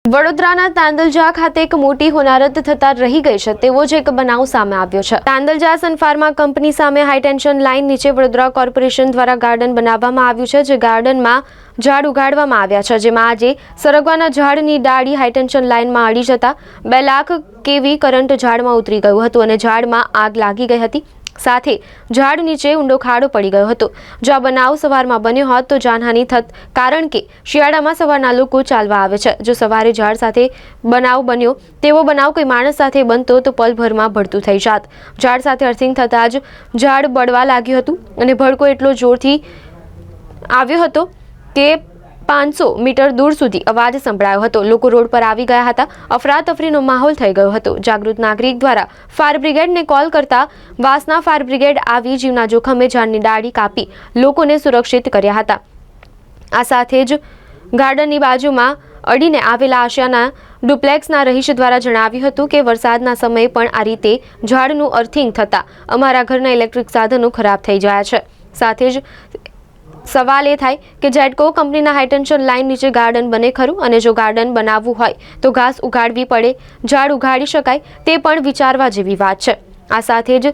વડોદરાના તાંદલજા ખાતે એક મોટી હોનારત થતા રહી ગઈ છે તેવો જ એક બનાવ સામે આવ્યો છે। તાંદલજા સન ફાર્મા કંપની સામે હાઈટેન્શન લાઇન નીચે વડોદરા કોર્પોરેશન દ્વારા ગાર્ડન બનાવવામાં આવ્યું છે, જે ગાર્ડનમાં ઝાડ ઉગાડવામાં આવ્યા છે, જેમાં આજે સરગવાના ઝાડની ડાળી હાઈટેન્શન લાઇનમાં અડી જતા 2 લાખ કેવી કરંટ ઝાડમાં ઉતરી ગયું હતું અને ઝાડમાં આગ લાગી ગઈ હતી। સાથે ઝાડ નીચે ઊંડો ખાડો પડી ગયો હતો। જો આ બનાવ સવારમાં બન્યો હોત તો જાનહાનિ થત, કારણ કે શિયાળામાં સવારના લોકો ચાલવા આવે છે। જો સવારે ઝાડ સાથે બનાવ બન્યો તેવો બનાવ કોઈ માણસ સાથે બનતો તો પલભરમાં ભડતું થઈ જાત। ઝાડ સાથે અર્થિંગ થતાં જ ઝાડ બળવા લાગ્યું હતું અને ભડકો એટલો જોરથી આવ્યો હતો કે 500 મીટર દૂર સુધી અવાજ સંભળાયો હતો। લોકો રોડ પર આવી ગયા હતા। અફરાતફરીનો માહોલ થઈ ગયો હતો। જાગૃત નાગરિક દ્વારા ફાયર બ્રિગેડને કોલ કરતા વાસના ફાયર બ્રિગેડ આવી જીવના જોખમે ઝાડની ડાળી કાપી લોકોને સુરક્ષિત કર્યા હતા। આ સાથે જ ગાર્ડનની બાજુમાં અડીને આવેલા આશિયાના ડુપ્લેક્સના રહીશ દ્વારા જણાવ્યું હતું કે વરસાદના સમયે પણ આ રીતે ઝાડનું અર્થિંગ થતાં અમારા ઘરના ઇલેક્ટ્રિક સાધનો ખરાબ થઈ ગયા છે। સાથે જ સવાલ એ થાય કે જેડકો કંપનીના હાઈટેન્શન લાઇન નીચે ગાર્ડન બને ખરું, અને જો ગાર્ડન બનાવવું હોય તો ઘાસ ઉગાડવી પડે, ઝાડ ઉગાડી શકાય તે પણ વિચારવા જેવી વાત છે। આ સાથે જ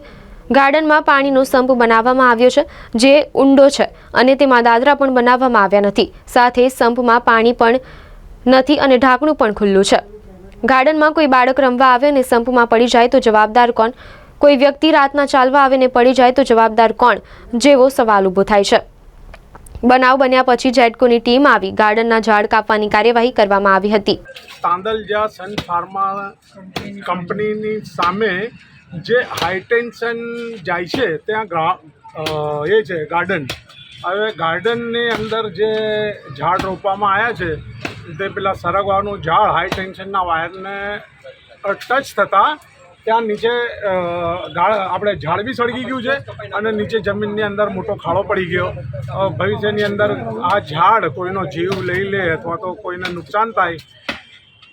ગાર્ડનમાં પાણીનો સંપ બનાવવામાં આવ્યો છે, જે ઊંડો છે અને તેમાં દાદરા પણ બનાવવામાં આવ્યા નથી। સાથે સંપમાં પાણી પણ નથી અને ઢાંકણું પણ ખુલ્લું છે। ગાર્ડનમાં કોઈ બાળક રમવા આવે અને સંપમાં પડી જાય તો જવાબદાર કોણ? કોઈ વ્યક્તિ રાતના ચાલવા આવે ને પડી જાય તો જવાબદાર કોણ, જેવો સવાલ ઊભો થાય છે। બનાવ બન્યા પછી જેડકોની ટીમ આવી ગાર્ડનના ઝાડ કાપવાની કાર્યવાહી કરવામાં આવી હતી। તાંદલજા સન ફાર્મા કંપનીની સામે જે હાઈટેન્શન જાય છે ત્યાં એ છે ગાર્ડન। હવે ગાર્ડનની અંદર જે ઝાડ રોપવામાં આવ્યા છે તે પેલા સરગવાનું ઝાડ હાઈટેન્શનના વાયરને ટચ થતાં ત્યાં નીચે આપણે ઝાડ બી સળગી ગયું છે અને નીચે જમીનની અંદર મોટો ખાડો પડી ગયો। ભવિષ્યની અંદર આ ઝાડ કોઈનો જીવ લઈ લે અથવા તો કોઈને નુકસાન થાય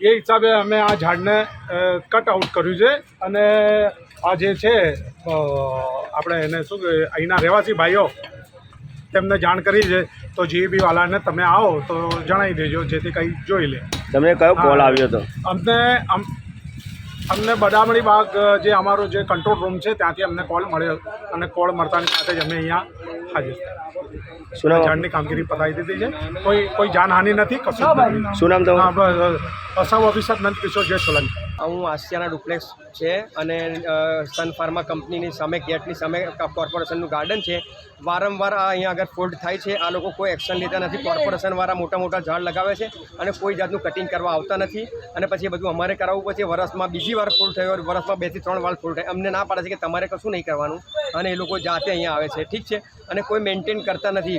એ હિસાબે અમે આ ઝાડને કટ આઉટ કર્યું છે અને આ જે છે આપણે એને શું કહે અહીંના રહેવાસી ભાઈઓ તેમને જાણ કરી છે, તો જીબી વાળાને તમે આવો તો જણાવી દેજો જેથી કંઈ જોઈ લે। તમને કયો કોલ આવ્યો હતો? અમને બદામડી બાગ જે અમારો જે કંટ્રોલ રૂમ છે ત્યાંથી અમને કોલ મળ્યો અને કોલ મળતાની સાથે જ અમે અહીંયા હાજર ઝાડની કામગીરી પતાવી દીધી છે। કોઈ જાનહાનિ નથી, કશું જ નથી। શું નામ તમારું? સબ ઓફિસર નંદકિશોર જય સોલંકી। હું આશિયાના ડુપ્લેક્સ છે અને સન ફાર્મા કંપનીની સામે ગેટની સામે કોર્પોરેશનનું ગાર્ડન છે। વારંવાર અહીંયા આગળ ફોલ્ટ થાય છે। આ લોકો કોઈ એક્શન લેતા નથી। કોર્પોરેશનવાળા મોટા મોટા ઝાડ લગાવે છે અને કોઈ જાતનું કટિંગ કરવા આવતા નથી અને પછી એ બધું અમારે કરાવવું પડે છે। વર્ષમાં બીજી વાર ફોલ્ટ થયો, વર્ષમાં 2 થી 3 વાર ફોલ્ટ થાય। અમને ના પાડે છે કે તમારે કશું નહીં કરવાનું અને એ લોકો જાતે અહીંયા આવે છે, ઠીક છે, અને કોઈ મેન્ટેન કરતા નથી।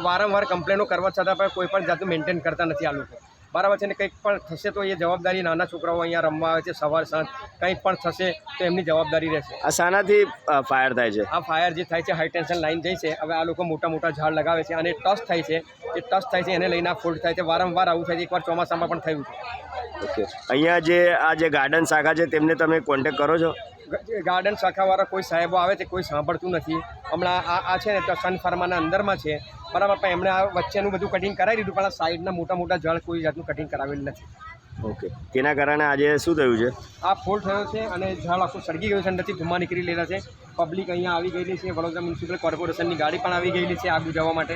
વારંવાર કમ્પ્લેનો કરવા છતાં પણ કોઈ પણ જાતનું મેન્ટેન કરતા નથી આ લોકો, બરાબર છે ને। કંઈક પણ થશે તો એ જવાબદારી નાના છોકરાઓ અહીંયા રમવા આવે છે સવાર સાંજ, કંઈ પણ થશે તો એમની જવાબદારી રહેશે। આ શાનાથી ફાયર થાય છે? આ ફાયર જે થાય છે હાઈટેન્શન લાઇન જાય છે। હવે આ લોકો મોટા મોટા ઝાડ લગાવે છે અને ટચ થાય છે, એ ટચ થાય છે એને લઈને આ ફોલ્ટ થાય છે। વારંવાર આવું થાય છે, એકવાર ચોમાસામાં પણ થયું છે। ઓકે, અહીંયા આ જે ગાર્ડન શાખા છે તેમને તમે કોન્ટેક કરો છો? ગાર્ડન શાખાવાળા કોઈ સાહેબો આવે છે, કોઈ સાંભળતું નથી। હમણાં આ છે ને તો સન ફાર્માના અંદરમાં છે, બરાબર, પણ એમણે આ વચ્ચેનું બધું કટિંગ કરાવી દીધું, પણ આ સાઈડના મોટા મોટા ઝાડ કોઈ જાતનું કટિંગ કરાવેલું નથી। ઓકે, તેના કારણે આજે શું થયું છે? આ ફોલ્ટ થયો છે અને ઝાડ આખું સળગી ગયું છે, અંદરથી ધુમ્મા નીકળી લેલા છે। પબ્લિક અહીંયા આવી ગયેલી છે, વડોદરા મ્યુનિસિપલ કોર્પોરેશનની ગાડી પણ આવી ગયેલી છે આગ બુઝાવવા માટે।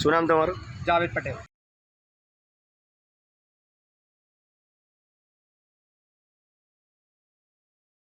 શું નામ તમારું? જાવેદ પટેલ।